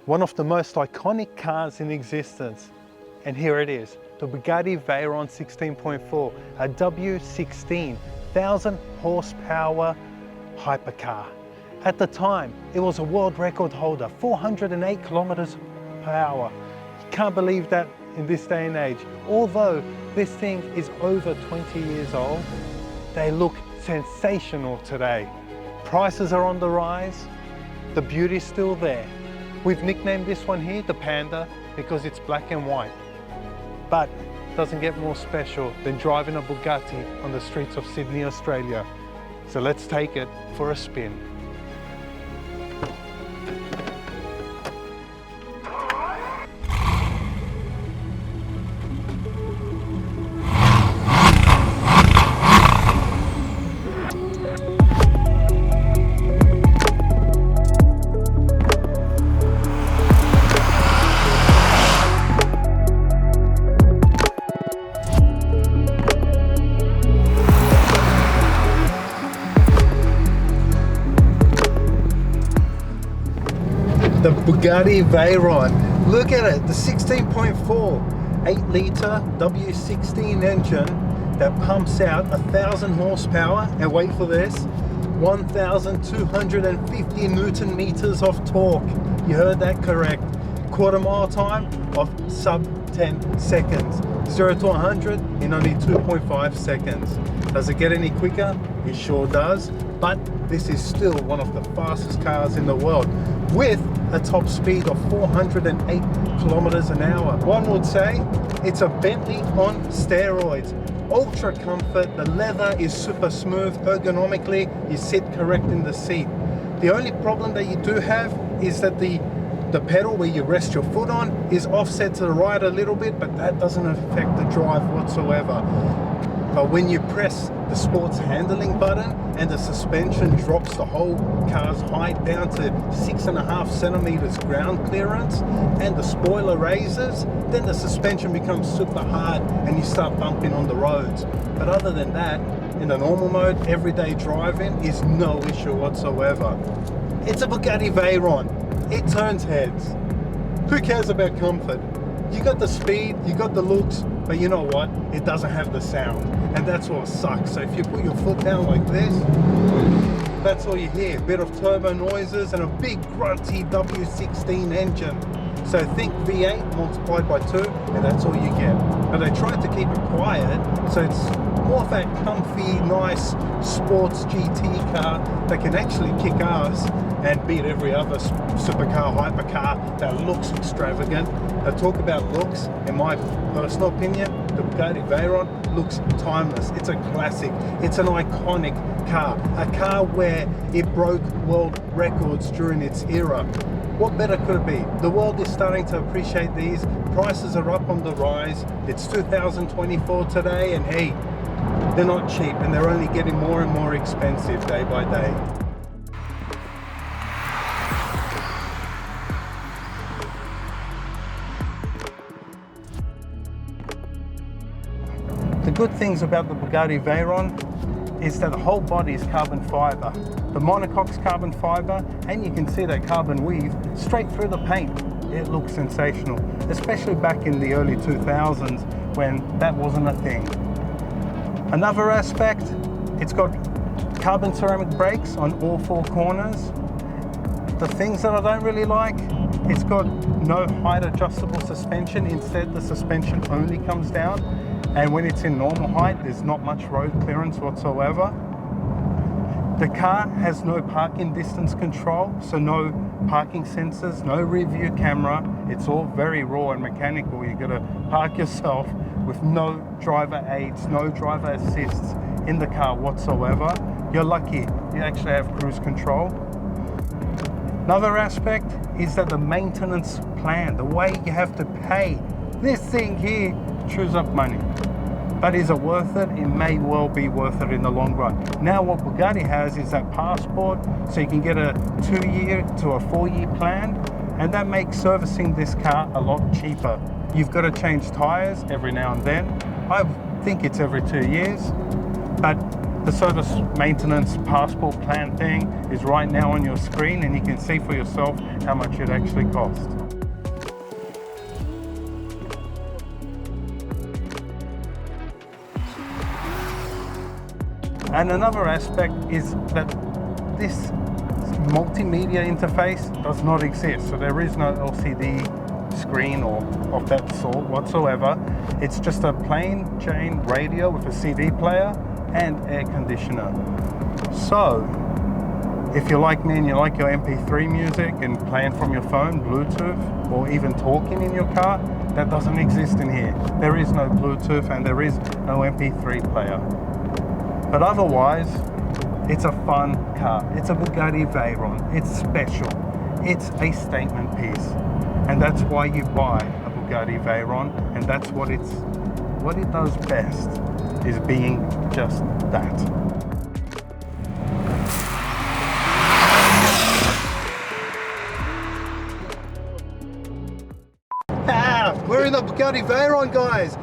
one of the most iconic cars in existence. And here it is, the Bugatti Veyron 16.4, a W16 1,000 horsepower hypercar. At the time, it was a world record holder, 408 kilometers per hour. You can't believe that in this day and age. Although this thing is over 20 years old, they look sensational today. Prices are on the rise, the beauty's still there. We've nicknamed this one here the Panda because it's black and white. But it doesn't get more special than driving a Bugatti on the streets of Sydney, Australia. So let's take it for a spin. The Bugatti Veyron, look at it, the 16.4, 8 litre W16 engine that pumps out 1,000 horsepower, and wait for this, 1,250 Newton meters of torque. You heard that correct. Quarter mile time of sub 10 seconds. 0 to 100 in only 2.5 seconds. Does it get any quicker? It sure does. But this is still one of the fastest cars in the world with a top speed of 408 kilometers an hour. One would say it's a Bentley on steroids. Ultra comfort, the leather is super smooth, ergonomically you sit correct in the seat. The only problem that you do have is that the pedal where you rest your foot on is offset to the right a little bit, but that doesn't affect the drive whatsoever. But when you press the sports handling button and the suspension drops the whole car's height down to 6.5 centimeters ground clearance and the spoiler raises, then the suspension becomes super hard and you start bumping on the roads. But other than that, in the normal mode, everyday driving is no issue whatsoever. It's a Bugatti Veyron. It turns heads. Who cares about comfort? You got the speed, you got the looks, but you know what? It doesn't have the sound, and that's what sucks. So if you put your foot down like this, that's all you hear. A bit of turbo noises and a big grunty W16 engine. So think V8 multiplied by 2, and that's all you get. But they tried to keep it quiet, so it's more of that comfy, nice sports GT car that can actually kick ass and beat every other supercar, hypercar that looks extravagant. I talk about looks, in my personal opinion, the Bugatti Veyron looks timeless. It's a classic. It's an iconic car. A car where it broke world records during its era. What better could it be? The world is starting to appreciate these. Prices are up on the rise. It's 2024 today, and hey, they're not cheap, and they're only getting more and more expensive day by day. The good things about the Bugatti Veyron is that the whole body is carbon fiber. The monocoque's carbon fiber, and you can see that carbon weave straight through the paint. It looks sensational, especially back in the early 2000s when that wasn't a thing. Another aspect, it's got carbon ceramic brakes on all 4 corners. The things that I don't really like, it's got no height adjustable suspension. Instead, the suspension only comes down. And when it's in normal height, there's not much road clearance whatsoever. The car has no parking distance control, so no parking sensors, no rear view camera. It's all very raw and mechanical. You gotta park yourself with no driver aids, no driver assists in the car whatsoever. You're lucky you actually have cruise control. Another aspect is that the maintenance plan, the way you have to pay this thing here, chews up money. But is it worth it? It may well be worth it in the long run. Now what Bugatti has is that passport, so you can get a 2-year to a 4-year plan, and that makes servicing this car a lot cheaper. You've got to change tires every now and then. I think it's every 2 years, but The service maintenance passport plan thing is right now on your screen, and you can see for yourself how much it actually costs. And another aspect is that this multimedia interface does not exist. So there is no LCD screen or of that sort whatsoever. It's just a plain Jane radio with a CD player and air conditioner. So if you're like me and you like your MP3 music and playing from your phone, Bluetooth, or even talking in your car, that doesn't exist in here. There is no Bluetooth and there is no MP3 player. But otherwise, it's a fun car. It's a Bugatti Veyron. It's special. It's a statement piece. And that's why you buy a Bugatti Veyron, and that's what it does best, is being just that. We're in the Bugatti Veyron, guys.